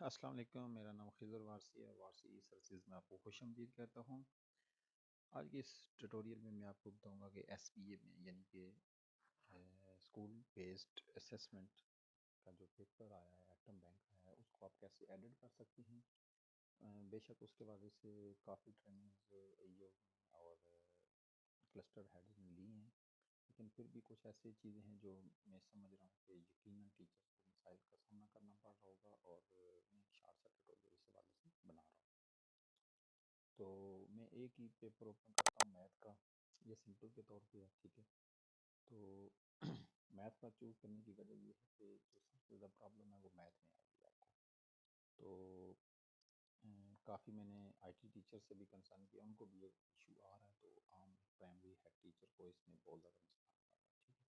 अस्सलाम वालेकुम। मेरा नाम खिज़र वारसी है। वारसी सर्विसेज में आपको खुशामदीद कहता हूँ। आज के इस ट्यूटोरियल में मैं आपको बताऊँगा कि एसपीए में यानी कि स्कूल बेस्ड असेसमेंट का जो पेपर आया है, एटम बैंक आया है, उसको आप कैसे एडिट कर सकते हैं। बेशक उसके बाद से काफ़ी ट्रेनिंग्स ईओ और क्लस्टर हेड ने ली हैं, लेकिन फिर भी कुछ ऐसी चीज़ें हैं जो मैं समझ रहा हूँ कि यकीनन टीचर को मसाइल का सामना करना पड़ रहा होगा, और मैं एक शार्ट सा ट्यूटोरियल इस हवाले से बना रहा हूँ। तो मैं एक ही पेपर ओपन करता हूँ मैथ का, ये सिंपल के तौर पे है, ठीक है। तो मैथ का चूज़ करने की वजह ये है कि जो सबसे ज़्यादा प्रॉब्लम है वो मैथ में आएगी आपको। तो काफ़ी मैंने आईटी टीचर से भी कंसर्न किया, उनको भी ये इशू आ रहा है। तो आम प्राइमरी हेड टीचर को इसमें बहुत ज़्यादा मसला आ रहा है, ठीक है।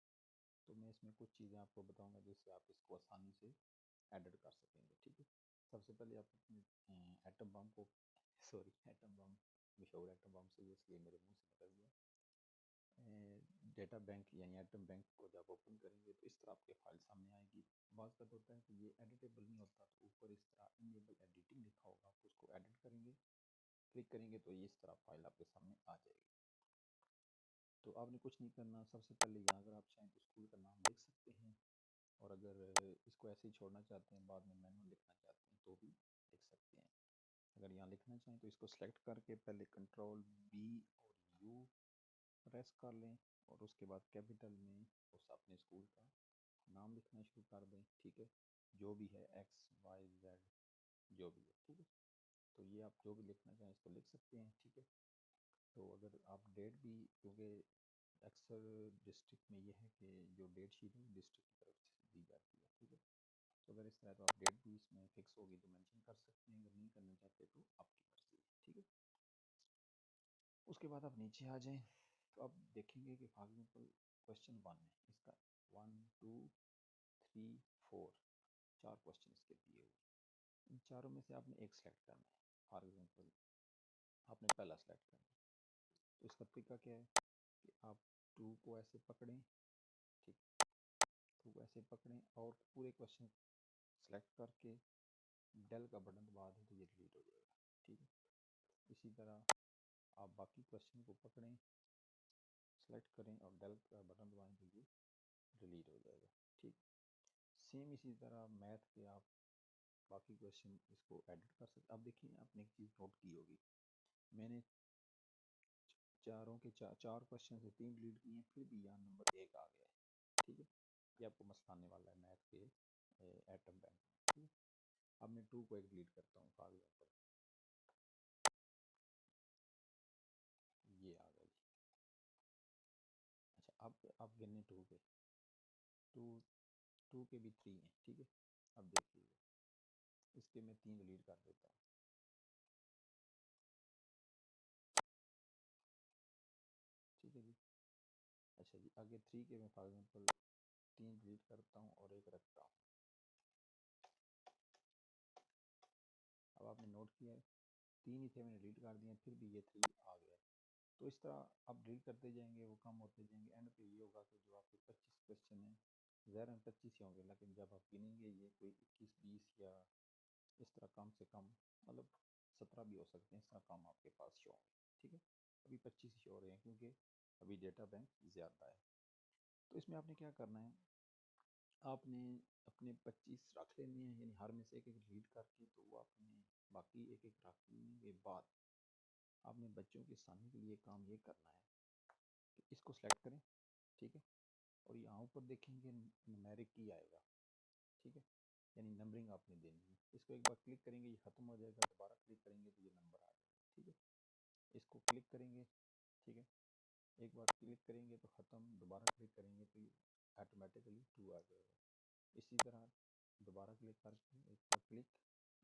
तो मैं इसमें कुछ चीज़ें आपको बताऊंगा जिससे आप इसको आसानी से एडिट कर सकेंगे, ठीक है। सबसे पहले आप अपने एटम बम को एटम बम, मशहूर एटम बम से इसलिए मेरे मुंह से निकल गया। डेटा बैंक यानी एटम बैंक को जब ओपन करेंगे तो इस तरह आपके फाइल सामने आएगी। बात का होता है कि ये एडिटेबल नहीं होता, तो ऊपर इस तरह इनेबल एडिटिंग लिखा होगा, आप उसको एडिट करेंगे, क्लिक करेंगे तो ये इस तरह फाइल आपके सामने आ जाएगी। तो आपने कुछ नहीं करना। सबसे पहले यहाँ अगर आप चाहें तो स्कूल का नाम लिख सकते हैं, और अगर इसको ऐसे ही छोड़ना चाहते हैं, बाद में मैनुअल लिखना चाहते हैं तो भी लिख सकते हैं। अगर यहाँ लिखना चाहें तो इसको सेलेक्ट करके पहले कंट्रोल बी और यू प्रेस कर लें, और उसके बाद कैपिटल में उस अपने स्कूल का नाम लिखना शुरू कर दें, ठीक है। जो भी है एक्स वाई जेड, जो भी है, ठीक है। तो ये आप जो भी लिखना चाहें इसको लिख सकते हैं, ठीक है। तो अगर आप डेट भी, क्योंकि अक्सर डिस्ट्रिक्ट में ये है कि जो डेट शीट है डिस्ट्रिक्ट की तरफ से दी जाती है, ठीक है। तो अगर इस तरह तो आप डेट भी इसमें फिक्स होगी तो मेंशन कर सकते हैं, अगर नहीं करना चाहते तो आपकी मर्जी है, ठीक है। उसके बाद आप नीचे आ जाएं तो आप देखेंगे कि फॉर एग्जाम्पल क्वेश्चन 1 है, इसका 1 2 3 4 4 क्वेश्चन इसके दिए हुए। इन चारों में से आपने एक सेलेक्ट करना है। फॉर एग्जाम्पल आपने पहला सेलेक्ट करना है, तो इसका तरीका क्या है कि आप 2 को ऐसे पकड़ें, ठीक, 2 को ऐसे पकड़ें और पूरे क्वेश्चन सेलेक्ट करके डेल का बटन दबा दें तो ये डिलीट हो जाएगा, ठीक है। इसी तरह आप बाकी क्वेश्चन को पकड़ें, सेलेक्ट करें और डेल का बटन दबाएं तो ये डिलीट हो जाएगा, ठीक। सेम इसी तरह मैथ के आप बाकी क्वेश्चन इसको एडिट कर सकते। अब देखिए आपने एक चीज़ नोट की होगी, मैंने चारों के चार क्वेश्चन से 3 डिलीट किए हैं, फिर भी यहाँ नंबर 1 आ गया है, ठीक है। ये आपको मसला आने वाला है मैथ के एटम बैंक में, ठीक है। अब मैं 2 को एक डिलीट करता हूँ, फॉर एग्जाम्पल ये आ गया जी। अच्छा, अब गिनने 2 के, 2 2 के भी 3 हैं, ठीक है। अब देखिएगा, इसके मैं 3 डिलीट कर देता हूँ, ठीक है जी। अच्छा जी, आगे 3 के मैं फॉर एग्जाम्पल 3 डिलीट करता हूँ और एक रखता हूँ। अब आपने नोट किया है 3 ही थे, मैंने डिलीट कर दिए, फिर भी ये 3 आ गया। तो इस तरह आप डिलीट करते जाएंगे, वो कम होते जाएंगे, एंड पे ये होगा कि जो आपके 25 क्वेश्चन हैं, ज़ाहिर 25 ही होंगे, लेकिन जब आप गिनेंगे ये कोई 21 20 या इस तरह कम से कम, मतलब 17 भी हो सकते हैं, इस तरह कम आपके पास शो होंगे, ठीक है। अभी 25 ही हो रहे हैं क्योंकि अभी डेटा बैंक ज़्यादा है। तो इसमें आपने क्या करना है, आपने अपने 25 रख लेने हैं, यानी हर में से एक एक डिलीट करके, तो वो आपने बाकी एक एक रखने के बाद आपने बच्चों के सामने के लिए काम ये करना है कि इसको सेलेक्ट करें, ठीक है। और यहाँ ऊपर देखेंगे न्यूमेरिक की आएगा, ठीक है, यानी नंबरिंग आपने देनी है। इसको एक बार क्लिक करेंगे ये ख़त्म हो जाएगा, दोबारा क्लिक करेंगे तो ये नंबर आ जाएगा, ठीक है। इसको क्लिक करेंगे, ठीक है, एक बार क्लिक करेंगे तो ख़त्म, दोबारा क्लिक करेंगे तो ये ऑटोमेटिकली 2 आ जाएगा। इसी तरह दोबारा क्लिक करके एक बार क्लिक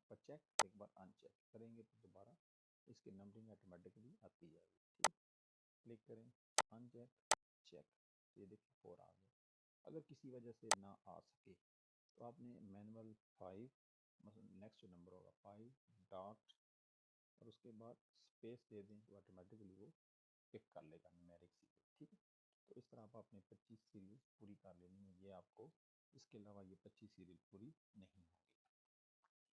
पर चेक, एक बार अनचेक करेंगे तो दोबारा इसकी नंबरिंग ऑटोमेटिकली आती जाएगी, ठीक है। क्लिक करें, अनचेक, चेक, तो ये देखिए 4 आ गया। अगर किसी वजह से ना आ सके तो आपने मैनुअल 5, मतलब नेक्स्ट जो नंबर होगा 5 डॉट और उसके बाद स्पेस दे दें तो ऑटोमेटिकली वो पिक कर लेगा न्यूमेरिक सीरीज, ठीक है। तो इस तरह आप अपने 25 सीरीज पूरी कर लेनी है, ये आपको इसके अलावा ये 25 सीरीज पूरी नहीं होगी।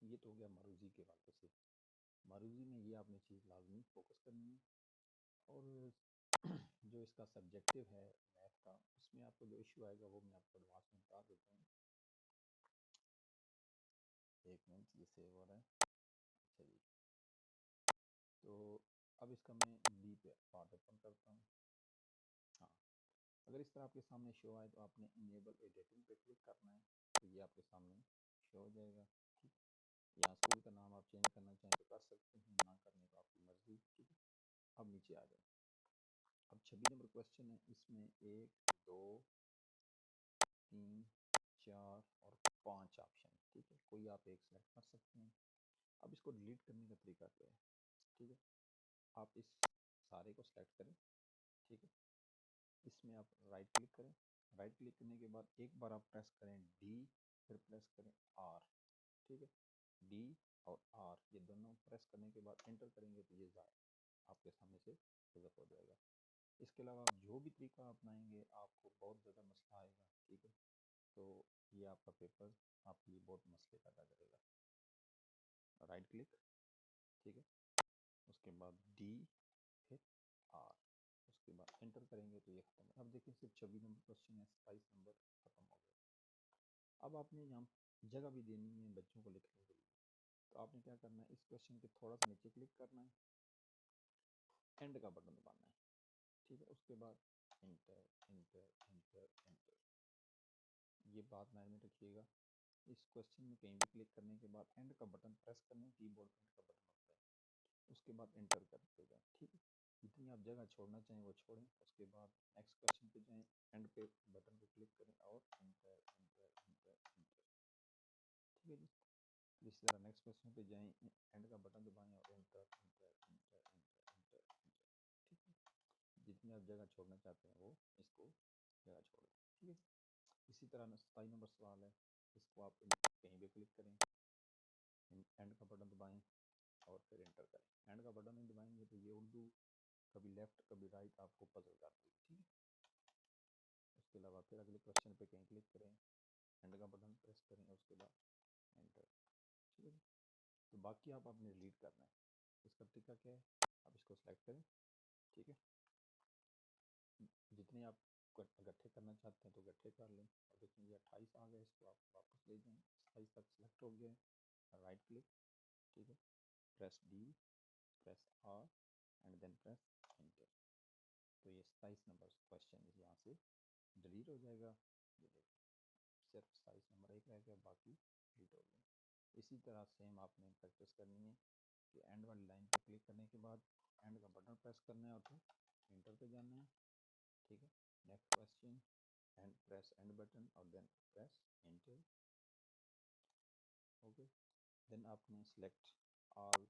ये तो हो गया मारूजी के वाले से। मारूजी में ये आपने चीज़ लाजमी फोकस करनी है। और जो इसका सब्जेक्टिव है मैथ का, उसमें आपको जो इशू आएगा वो मैं आपको एडवांस में बता देता हूँ। एक मिनट, ये सेव हो रहा है। अच्छा जी, तो अब इसका मैं बी पे पार्ट ओपन करता हूँ। हाँ, अगर इस तरह आपके सामने शो आए तो आपने इनेबल एडिटिंग पे क्लिक करना है, तो ये आपके सामने शो हो जाएगा। ठीक, यहाँ स्कूल का नाम आप चेंज करना चाहें तो कर सकते हैं, ना करने तो आपकी मर्जी। ठीक है, अब नीचे आ जाए। अब 26 नंबर क्वेश्चन है, इसमें 1 2 3 4 और 5 ऑप्शन। ठीक है, कोई आप एक सेलेक्ट कर सकते हैं। अब इसको डिलीट करने का तरीका क्या है? ठीक है, आप इस सारे को सिलेक्ट करें। ठीक है, इसमें आप राइट क्लिक करें। राइट क्लिक करने के बाद एक बार आप प्रेस करें डी, फिर प्रेस करें आर। ठीक है, डी और आर ये दोनों प्रेस करने के बाद एंटर करेंगे तो ये आपके सामने से हिज़फ हो जाएगा। इसके अलावा आप जो भी तरीका अपनाएंगे आपको बहुत ज़्यादा मसला आएगा। ठीक है, तो ये आपका पेपर आपके लिए बहुत मसले पैदा करेगा। राइट क्लिक, ठीक है, उसके बाद डी, फिर आर, उसके बाद एंटर करेंगे तो ये खत्म है। अब देखिए सिर्फ 26 नंबर क्वेश्चन है, 27 नंबर खत्म हो गए। अब आपने यहाँ जगह भी देनी है बच्चों को लिखने के लिए, तो आपने क्या करना है, इस क्वेश्चन के थोड़ा सा नीचे क्लिक करना है, एंड का बटन दबाना है। ठीक है, उसके बाद इंटर इंटर इंटर इंटर। ये बात माइंड में रखिएगा, इस क्वेश्चन में कहीं भी क्लिक करने के बाद एंड का बटन प्रेस करना है, कीबोर्ड एंड का बटन होता है, उसके बाद एंटर कर दीजिएगा। ठीक है, जितनी आप जगह छोड़ना चाहें वो छोड़ें, उसके बाद नेक्स्ट क्वेश्चन पे जाएं, एंड पे बटन को क्लिक करें और एंटर एंटर एंटर एंटर। ठीक है जी, इसी तरह नेक्स्ट क्वेश्चन पे जाएं, एंड का बटन दबाएं और enter enter enter enter enter enter. ठीक है, जितनी आप जगह छोड़ना चाहते हैं वो इसको जगह छोड़ दें। ठीक है, इसी तरह 27 नंबर सवाल है, इसको आप कहीं भी क्लिक करें, एंड का बटन दबाएं और फिर एंटर करें। एंड का बटन नहीं दबाएंगे तो ये उर्दू कभी लेफ्ट कभी राइट आपको पजल कर देगी। ठीक है, उसके अलावा फिर अगले क्वेश्चन पे कहीं क्लिक करें, एंड का बटन प्रेस करें, उसके बाद एंटर। ठीक है, तो बाकी आप आपने डिलीट करना है। इसका तरीका क्या है, आप इसको सेलेक्ट करें। ठीक है, जितने आप इकट्ठे करना चाहते हैं तो इकट्ठे कर लें। और देखें ये 28 आ गए, इसको आप वापस ले जाएं, 27 तक सेलेक्ट हो गया है। राइट क्लिक, ठीक है, press D, press R and then press enter. तो ये 27 नंबर क्वेश्चन यहाँ से डिलीट हो जाएगा। ये देखो सिर्फ 27 नंबर एक रह गया, बाकी डिलीट हो गया। इसी तरह सेम आपने प्रैक्टिस करनी है कि एंड वाली लाइन पर क्लिक करने के बाद एंड का बटन प्रेस करना है और फिर एंटर पे जाना है। ठीक है, next question, and press end button और then press enter. Okay, then आपने select all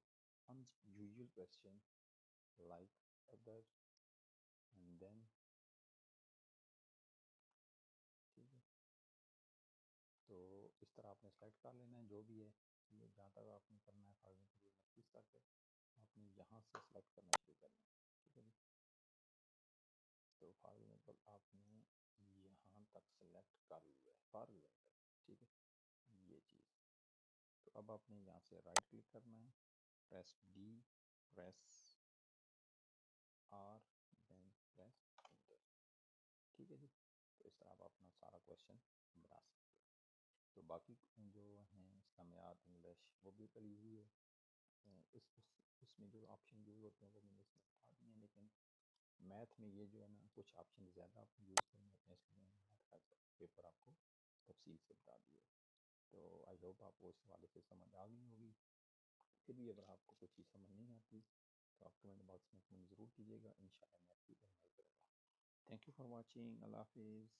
unusual question like other and then. ठीक है, तो इस तरह आपने सेलेक्ट कर लेना है जो भी है। ये जहाँ तक आपने करना है फॉर एग्जाम्पल 29 तक है, आपने यहाँ से सेलेक्ट करना शुरू करना है। ठीक है जी, तो फॉर एग्जाम्पल आपने यहाँ तक सेलेक्ट कर लिया है फॉर एग्जाम्पल। ठीक है, ये चीज़, तो अब आपने यहाँ से राइट क्लिक करना है, press D, press R, then press enter. ठीक है जी, तो इस तरह आप अपना सारा क्वेश्चन बना सकते हैं। तो बाकी जो हैं इस्लामियात, इंग्लिश, वो भी कल ईजी है। इसमें जो ऑप्शन यूज़ होते हैं वो मैंने इसमें बता दिए हैं, लेकिन मैथ में ये जो है ना कुछ ऑप्शन ज़्यादा आप यूज़ करने होते हैं, इसलिए मैथ का पेपर आपको तफसील से बता दिए। तो आई होप आपको इस हवाले से समझ आ गई होगी। फिर भी अगर आपको कोई चीज़ समझ नहीं आती तो आप कमेंट बॉक्स में कमेंट ज़रूर कीजिएगा, इंशाल्लाह मैं आपकी रहनुमाई करूँगा। थैंक यू फॉर वॉचिंग, अल्लाह हाफिज़।